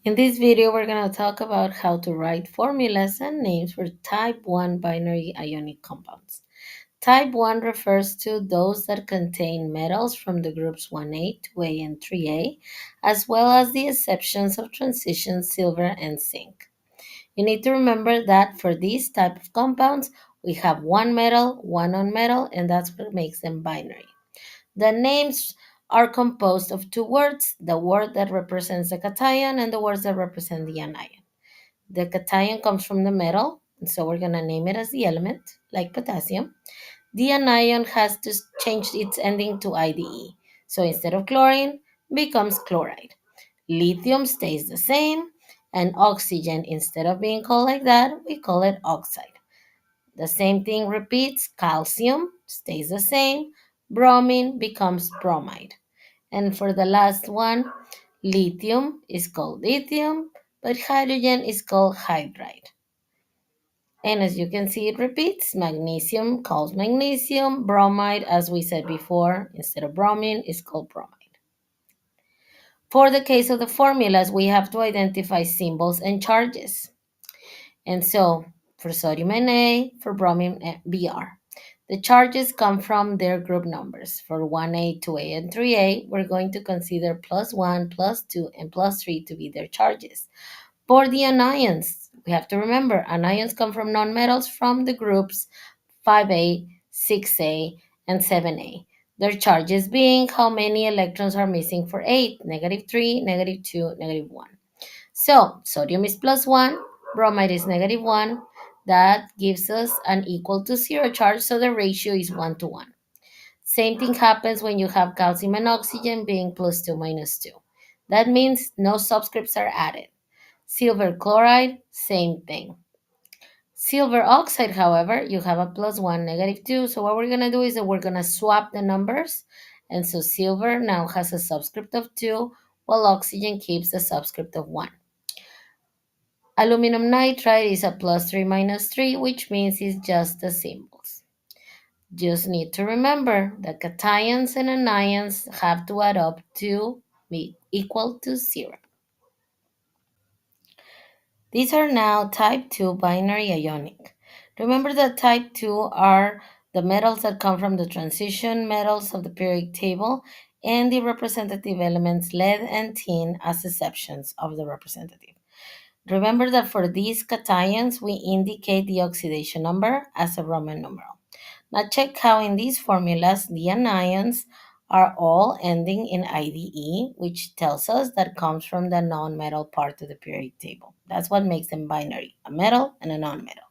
In this video, we're going to talk about how to write formulas and names for type 1 binary ionic compounds. Type 1 refers to those that contain metals from the groups 1A, 2A, and 3A, as well as the exceptions of transition silver and zinc. You need to remember that for these type of compounds, we have one metal, one nonmetal, and that's what makes them binary. The names are composed of two words, the word that represents the cation and the words that represent the anion. The cation comes from the metal, and so we're going to name it as the element, like potassium. The anion has to change its ending to IDE. So instead of chlorine, becomes chloride. Lithium stays the same, and oxygen, instead of being called like that, we call it oxide. The same thing repeats. Calcium stays the same. Bromine becomes bromide. And for the last one, lithium is called lithium, but hydrogen is called hydride. And as you can see, it repeats. Magnesium calls magnesium. Bromide, as we said before, instead of bromine, is called bromide. For the case of the formulas, we have to identify symbols and charges. And so for sodium Na, for bromine Br. The charges come from their group numbers. For 1A, 2A, and 3A, we're going to consider plus 1, plus 2, and plus 3 to be their charges. For the anions, we have to remember anions come from nonmetals from the groups 5A, 6A, and 7A. Their charges being how many electrons are missing for 8, negative 3, negative 2, negative 1. So sodium is plus 1, bromide is negative 1. That gives us an equal to 0 charge, so the ratio is 1 to 1. Same thing happens when you have calcium and oxygen being plus 2 minus 2. That means no subscripts are added. Silver chloride, same thing. Silver oxide, however, you have a plus 1, negative 2. So what we're going to do is that we're going to swap the numbers. And so silver now has a subscript of 2, while oxygen keeps the subscript of 1. Aluminum nitride is a plus 3 minus 3, which means it's just the symbols. Just need to remember that cations and anions have to add up to be equal to 0. These are now type 2 binary ionic. Remember that type 2 are the metals that come from the transition metals of the periodic table and the representative elements lead and tin as exceptions of the representative. Remember that for these cations, we indicate the oxidation number as a Roman numeral. Now check how in these formulas, the anions are all ending in IDE, which tells us that comes from the non-metal part of the periodic table. That's what makes them binary, a metal and a non-metal.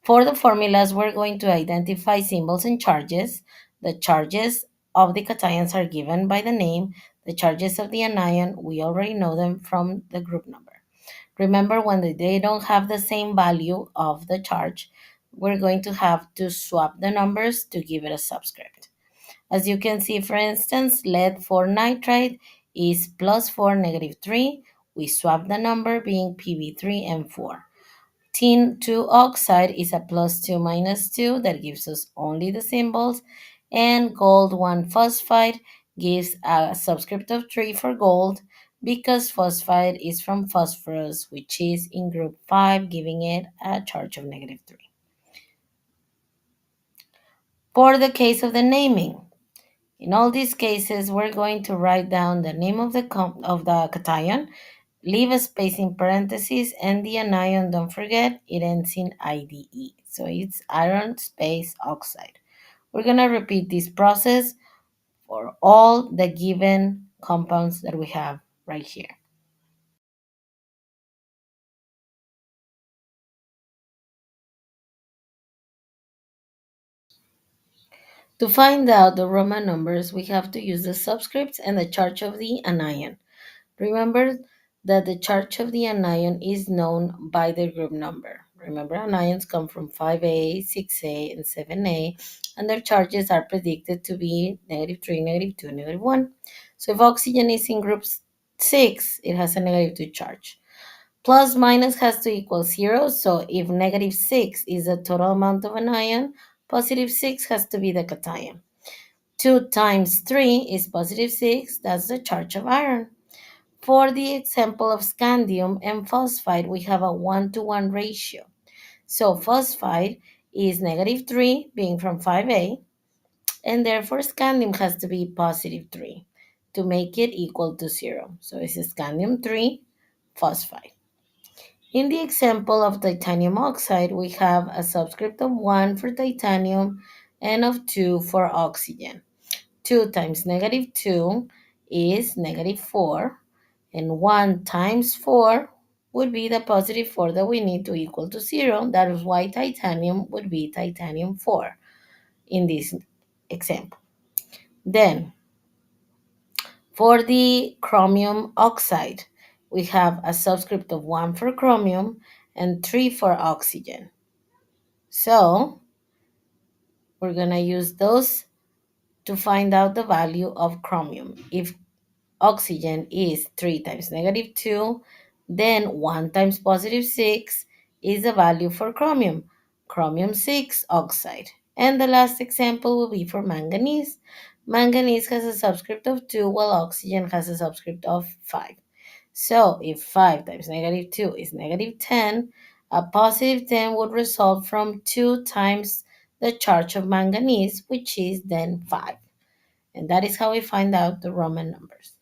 For the formulas, we're going to identify symbols and charges. The charges of the cations are given by the name. The charges of the anion, we already know them from the group number. Remember, when they don't have the same value of the charge, we're going to have to swap the numbers to give it a subscript. As you can see, for instance, lead 4 nitride is plus 4, negative 3. We swap the number being Pb3 and 4. Tin 2 oxide is a plus 2 minus 2 that gives us only the symbols. And gold 1 phosphide gives a subscript of 3 for gold because phosphide is from phosphorus, which is in group 5, giving it a charge of negative 3. For the case of the naming, in all these cases, we're going to write down the name of the cation, leave a space in parentheses, and the anion, don't forget, it ends in IDE. So it's iron space oxide. We're going to repeat this process for all the given compounds that we have right here. To find out the Roman numbers, we have to use the subscripts and the charge of the anion. Remember that the charge of the anion is known by the group number. Remember, anions come from 5A, 6A, and 7A, and their charges are predicted to be negative 3, negative 2, negative 1. So if oxygen is in group 6, it has a negative 2 charge. Plus minus has to equal 0, so if negative 6 is the total amount of an ion, positive 6 has to be the cation. 2 times 3 is positive 6, that's the charge of iron. For the example of scandium and phosphide, we have a 1-to-1 ratio. So phosphide is negative 3, being from 5A, and therefore scandium has to be positive 3 to make it equal to 0. So it's scandium 3 phosphide. In the example of titanium oxide, we have a subscript of 1 for titanium and of 2 for oxygen. 2 times negative 2 is negative 4, and 1 times 4 would be the positive 4 that we need to equal to 0. That is why titanium would be titanium 4 in this example. Then, for the chromium oxide, we have a subscript of 1 for chromium and 3 for oxygen. So, we're going to use those to find out the value of chromium. If oxygen is 3 times negative 2, then 1 times positive 6 is the value for chromium, chromium 6 oxide. And the last example will be for manganese. Manganese has a subscript of 2, while oxygen has a subscript of 5. So if 5 times negative 2 is negative 10, a positive 10 would result from 2 times the charge of manganese, which is then 5. And that is how we find out the Roman numbers.